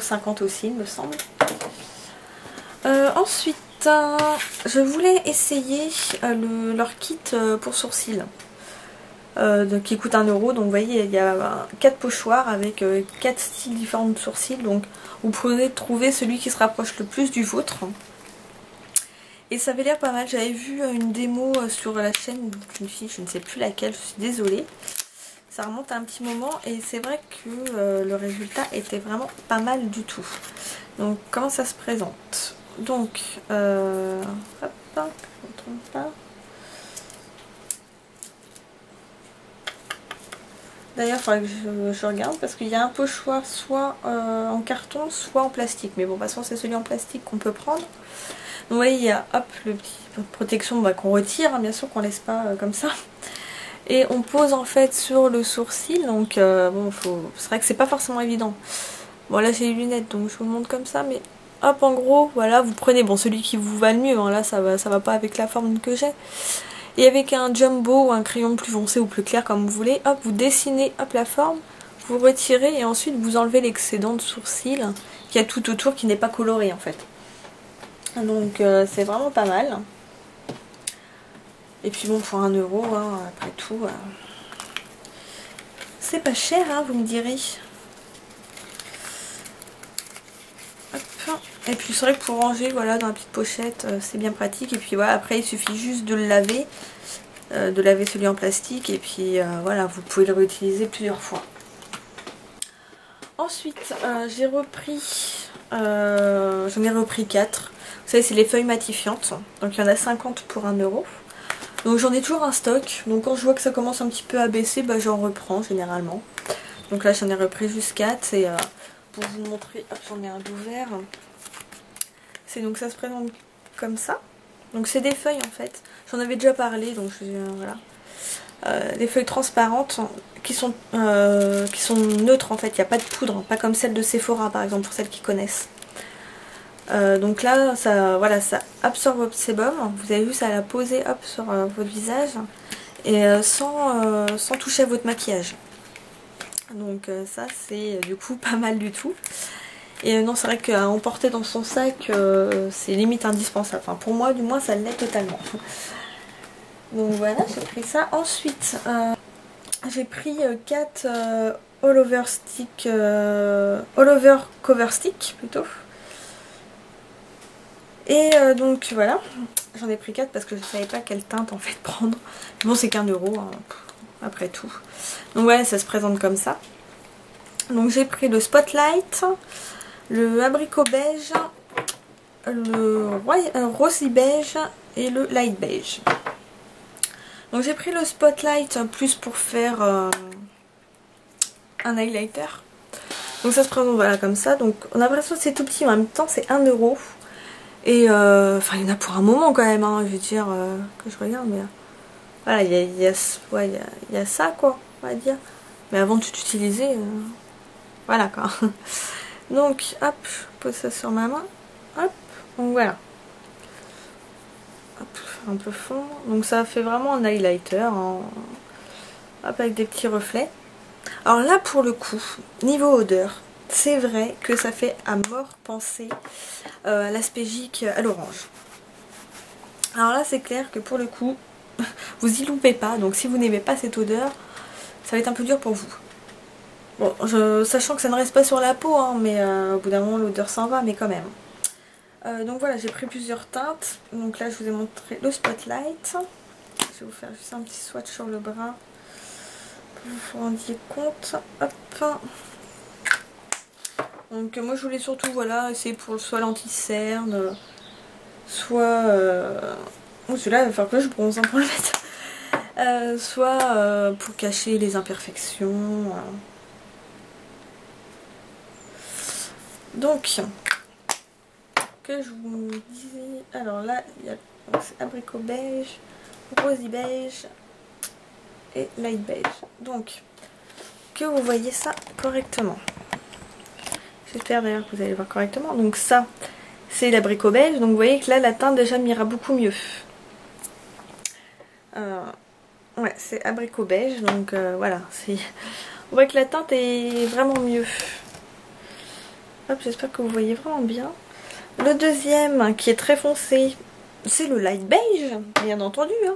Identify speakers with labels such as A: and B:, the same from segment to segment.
A: 1,50 € aussi il me semble. Ensuite je voulais essayer leur kit pour sourcils. Qui coûte 1 €. Donc vous voyez il y a 4 pochoirs avec 4 styles différents de sourcils. Donc vous pouvez trouver celui qui se rapproche le plus du vôtre. Et ça avait l'air pas mal. J'avais vu une démo sur la chaîne d'une fille, je ne sais plus laquelle, je suis désolée. Ça remonte à un petit moment et c'est vrai que le résultat était vraiment pas mal du tout. Donc comment ça se présente? Donc hop, je ne me trompe pas. D'ailleurs, il faudrait que je regarde parce qu'il y a un pochoir soit en carton, soit en plastique. Mais bon, de toute façon, c'est celui en plastique qu'on peut prendre. Donc, vous voyez, il y a hop, le petit protection qu'on retire, hein, bien sûr, qu'on laisse pas comme ça. Et on pose en fait sur le sourcil. Donc, bon, c'est vrai que c'est pas forcément évident. Bon, là, j'ai les lunettes, donc je vous le montre comme ça. Mais hop, en gros, voilà, vous prenez bon celui qui vous va le mieux. Hein, là, ça va pas avec la forme que j'ai. Et avec un jumbo ou un crayon plus foncé ou plus clair comme vous voulez, hop, vous dessinez hop, la forme, vous retirez et ensuite vous enlevez l'excédent de sourcil qu'il y a tout autour qui n'est pas coloré en fait. Donc c'est vraiment pas mal. Et puis bon, pour 1 €, hein, après tout, c'est pas cher, hein, vous me direz. Hop. Et puis c'est vrai que pour ranger voilà, dans la petite pochette, c'est bien pratique. Et puis voilà, après il suffit juste de le laver. De laver celui en plastique et puis voilà, vous pouvez le réutiliser plusieurs fois. Ensuite j'ai repris j'en ai repris 4. Vous savez, c'est les feuilles matifiantes, donc il y en a 50 pour 1 €. Donc j'en ai toujours un stock, donc quand je vois que ça commence un petit peu à baisser, bah, j'en reprends généralement. Donc là j'en ai repris juste 4 et pour vous montrer, j'en ai un d'ouvert. C'est donc ça se présente comme ça. Donc c'est des feuilles en fait, j'en avais déjà parlé, donc voilà. Des feuilles transparentes qui sont neutres en fait, il n'y a pas de poudre, pas comme celle de Sephora par exemple, pour celles qui connaissent. Donc là, ça, voilà, ça absorbe votre sébum, vous avez vu, ça la poser hop, sur votre visage, et sans toucher à votre maquillage. Donc ça c'est du coup pas mal du tout. Et non, c'est vrai qu'à emporter dans son sac, c'est limite indispensable. Enfin, pour moi, du moins, ça l'est totalement. Donc voilà, j'ai pris ça. Ensuite, j'ai pris 4 all over stick, all over cover stick plutôt. Et donc voilà, j'en ai pris 4 parce que je ne savais pas quelle teinte en fait prendre. Bon, c'est qu'1 €, hein, après tout. Donc voilà, ça se présente comme ça. Donc j'ai pris le Spotlight, le abricot beige, le rosy beige et le light beige. Donc j'ai pris le Spotlight plus pour faire un highlighter. Donc ça se présente voilà comme ça. Donc on a l'impression que c'est tout petit, mais en même temps c'est 1 €. Et enfin il y en a pour un moment quand même, hein, je veux dire que je regarde, mais voilà, il y a ça quoi, on va dire. Mais avant de t'utiliser, voilà quoi. Donc hop, je pose ça sur ma main, hop, donc voilà. Hop, un peu fond, donc ça fait vraiment un highlighter, hein. Hop, avec des petits reflets. Alors là pour le coup, niveau odeur, c'est vrai que ça fait à mort penser à l'aspégique à l'orange. Alors là c'est clair que pour le coup, vous y loupez pas, donc si vous n'aimez pas cette odeur, ça va être un peu dur pour vous. Bon, sachant que ça ne reste pas sur la peau, hein, mais au bout d'un moment l'odeur s'en va, mais quand même. Donc voilà, j'ai pris plusieurs teintes. Donc là je vous ai montré le Spotlight. Je vais vous faire juste un petit swatch sur le bras pour que vous vous rendiez compte. Hop. Donc moi je voulais surtout voilà, essayer pour soit l'anti-cerne, soit... Oh, celui-là il va falloir que je bronze hein, pour le mettre. Soit pour cacher les imperfections. Donc, que je vous disais... Alors là, il y a abricot beige, rosy beige et light beige. Donc, que vous voyez ça correctement. J'espère d'ailleurs que vous allez voir correctement. Donc ça, c'est l'abricot beige. Donc vous voyez que là, la teinte déjà m'ira beaucoup mieux. Ouais, c'est abricot beige. Donc voilà, on voit que la teinte est vraiment mieux. Hop, j'espère que vous voyez vraiment bien. Le deuxième qui est très foncé, c'est le light beige, bien entendu. Hein.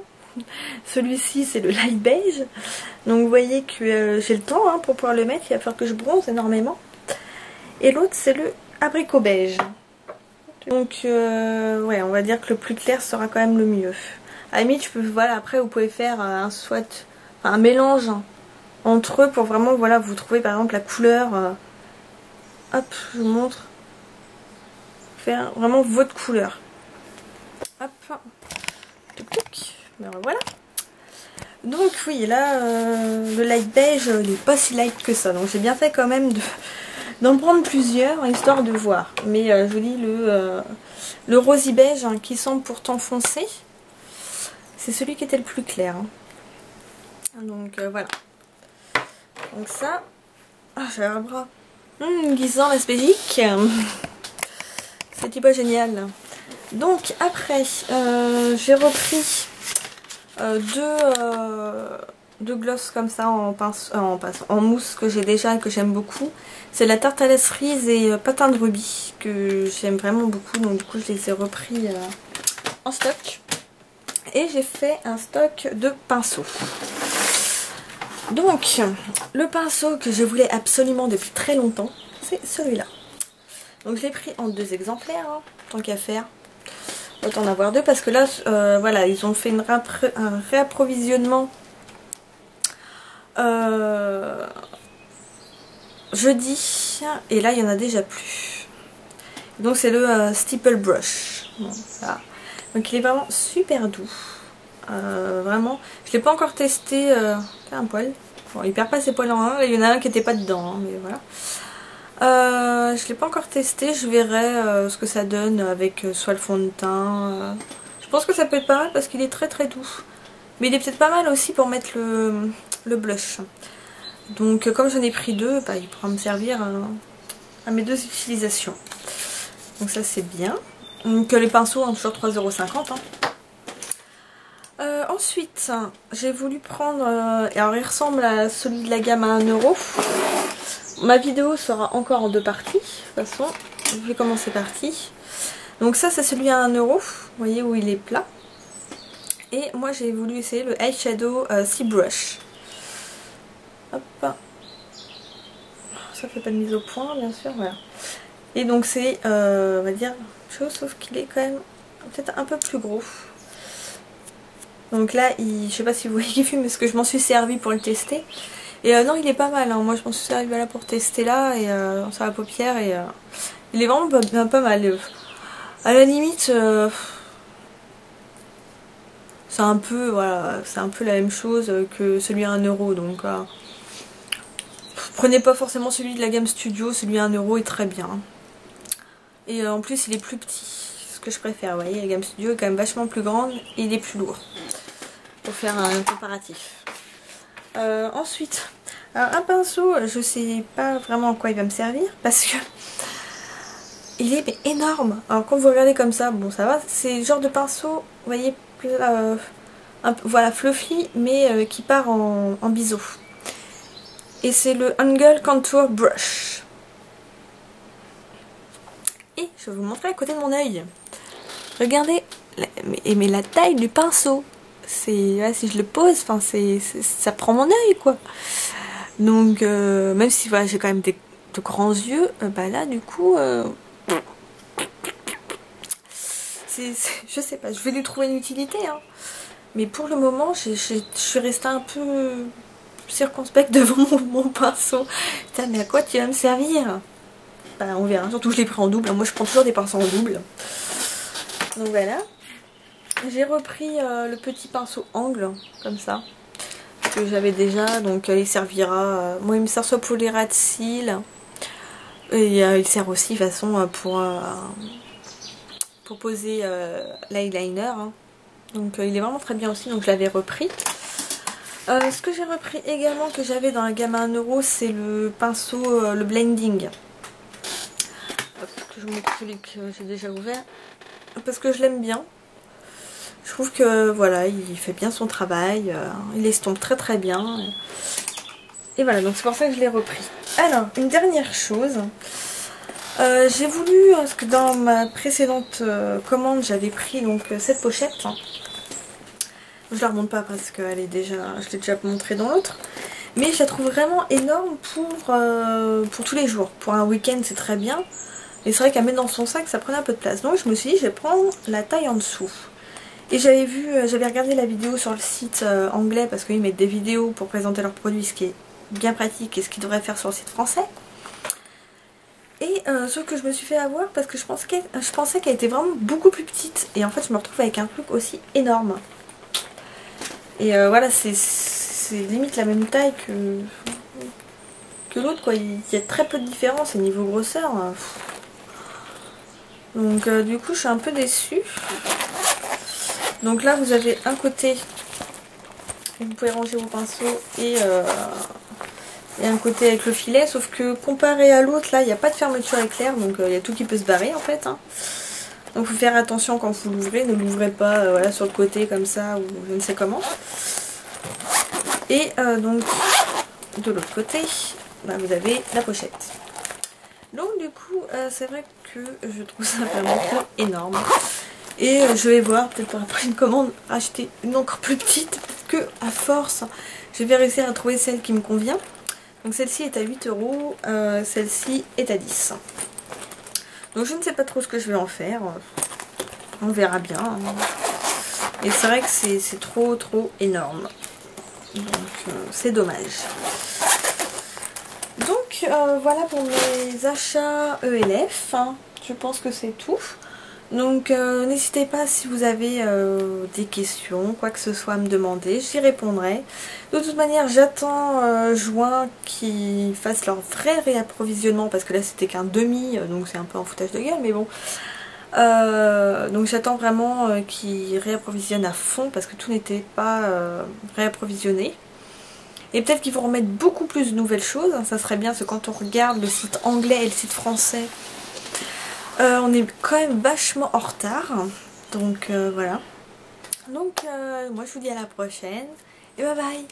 A: Celui-ci c'est le light beige. Donc vous voyez que j'ai le temps hein, pour pouvoir le mettre, il va falloir que je bronze énormément. Et l'autre c'est le abricot beige. Donc ouais, on va dire que le plus clair sera quand même le mieux. À la limite, voilà, après vous pouvez faire un soit, un mélange entre eux pour vraiment voilà, vous trouver par exemple la couleur. Hop, je vous montre. Faire vraiment votre couleur. Hop. Ben voilà. Donc oui, là, le light beige, il n'est pas si light que ça. Donc j'ai bien fait quand même d'en prendre plusieurs, histoire de voir. Mais je vous dis, le rosy beige, hein, qui semble pourtant foncé, c'est celui qui était le plus clair. Hein. Donc voilà. Donc ça... Ah, j'ai un bras. Guisant l'aspégique. C'était pas génial. Donc après, j'ai repris deux gloss comme ça en mousse que j'ai déjà et que j'aime beaucoup. C'est la tarte à la cerise et patin de rubis que j'aime vraiment beaucoup. Donc du coup je les ai repris en stock. Et j'ai fait un stock de pinceaux. Donc le pinceau que je voulais absolument depuis très longtemps, c'est celui-là. Donc je l'ai pris en 2 exemplaires, hein, tant qu'à faire. Autant en avoir 2 parce que là, voilà, ils ont fait un réapprovisionnement jeudi. Et là, il n'y en a déjà plus. Donc c'est le Stipple Brush. Bon, voilà. Donc il est vraiment super doux. Vraiment, je l'ai pas encore testé. Un poil. Bon, il perd pas ses poils en un. Il y en a un qui était pas dedans, hein, mais voilà. Je l'ai pas encore testé, je verrai ce que ça donne avec soit le fond de teint. Je pense que ça peut être pas mal parce qu'il est très très doux. Mais il est peut-être pas mal aussi pour mettre le blush. Donc comme j'en ai pris 2, bah, il pourra me servir à mes 2 utilisations. Donc ça c'est bien. Donc les pinceaux ont toujours 3,50 €. Hein. Ensuite, j'ai voulu prendre... alors il ressemble à celui de la gamme à 1 €. Ma vidéo sera encore en 2 parties, de toute façon, je vais commencer partie. Donc ça c'est celui à 1 €, vous voyez où il est plat. Et moi j'ai voulu essayer le Eyeshadow Sea Brush. Hop. Ça fait pas de mise au point bien sûr, voilà. Et donc c'est, on va dire, chose, sauf qu'il est quand même peut-être un peu plus gros. Donc là, je sais pas si vous voyez qu'il fume, parce que je m'en suis servi pour le tester. Et non, il est pas mal, hein. Moi je m'en suis servi là pour tester là, et sur la paupière, et il est vraiment pas mal. À la limite, c'est un peu, voilà, c'est un peu la même chose que celui à 1 €, donc prenez pas forcément celui de la gamme Studio, celui à 1 € est très bien. Et en plus il est plus petit, ce que je préfère, vous voyez, la gamme Studio est quand même vachement plus grande et il est plus lourd. Pour faire un comparatif. Ensuite, alors un pinceau, je sais pas vraiment à quoi il va me servir parce que il est mais énorme. Alors quand vous regardez comme ça, bon ça va, c'est le genre de pinceau, vous voyez, voilà, fluffy, mais qui part en biseau. Et c'est le Angle Contour Brush. Et je vais vous montrer à côté de mon œil. Regardez, mais la taille du pinceau. Ouais, si je le pose, enfin ça prend mon œil quoi. Donc même si voilà, j'ai quand même de grands yeux, bah là du coup je sais pas, je vais lui trouver une utilité hein. Mais pour le moment je suis restée un peu circonspecte devant mon pinceau. Putain, mais à quoi tu vas me servir? Bah on verra, surtout que je l'ai pris en double, moi je prends toujours des pinceaux en double. Donc voilà. J'ai repris le petit pinceau angle, comme ça, que j'avais déjà, donc il servira, moi il me sert soit pour les ras de cils, et il sert aussi de toute façon pour poser l'eyeliner, hein. Donc il est vraiment très bien aussi, donc je l'avais repris. Ce que j'ai repris également, que j'avais dans la gamme à 1 €, c'est le pinceau, le blending. Hop, que je vous montre celui que j'ai déjà ouvert, parce que je l'aime bien. Je trouve que voilà, il fait bien son travail, il estompe très très bien. Et voilà, donc c'est pour ça que je l'ai repris. Alors, une dernière chose, J'ai voulu, parce que dans ma précédente commande j'avais pris donc cette pochette. Je la remonte pas parce que je l'ai déjà montrée dans l'autre. Mais je la trouve vraiment énorme pour tous les jours. Pour un week-end c'est très bien. Et c'est vrai qu'à mettre dans son sac ça prenait un peu de place. Donc je me suis dit je vais prendre la taille en dessous. Et j'avais regardé la vidéo sur le site anglais parce qu'ils mettent des vidéos pour présenter leurs produits, ce qui est bien pratique et ce qu'ils devraient faire sur le site français. Et sauf que je me suis fait avoir parce que je pensais qu'elle était vraiment beaucoup plus petite. Et en fait je me retrouve avec un truc aussi énorme. Et voilà, c'est limite la même taille que l'autre quoi. Il y a très peu de différence au niveau grosseur. Donc du coup je suis un peu déçue. Donc là vous avez un côté où vous pouvez ranger vos pinceaux et un côté avec le filet, sauf que comparé à l'autre là il n'y a pas de fermeture éclair, donc il y a tout qui peut se barrer en fait hein. Donc il faut faire attention quand vous l'ouvrez, ne l'ouvrez pas voilà, sur le côté comme ça ou je ne sais comment. Et donc de l'autre côté bah, vous avez la pochette. Donc du coup c'est vrai que je trouve ça vraiment trop énorme. Et je vais voir, peut-être pour après une commande, acheter une encore plus petite. Peut-être que à force, je vais réussir à trouver celle qui me convient. Donc celle-ci est à 8 €, celle-ci est à 10. Donc je ne sais pas trop ce que je vais en faire. On verra bien. Et c'est vrai que c'est trop énorme. Donc c'est dommage. Donc voilà pour mes achats ELF. Je pense que c'est tout. Donc n'hésitez pas si vous avez des questions, quoi que ce soit à me demander, j'y répondrai. De toute manière j'attends juin qu'ils fassent leur vrai réapprovisionnement parce que là c'était qu'un demi, donc c'est un peu un foutage de gueule mais bon. Donc j'attends vraiment qu'ils réapprovisionnent à fond parce que tout n'était pas réapprovisionné. Et peut-être qu'ils vont remettre beaucoup plus de nouvelles choses, ça serait bien parce que quand on regarde le site anglais et le site français, on est quand même vachement en retard, donc voilà. Donc moi je vous dis à la prochaine et bye bye.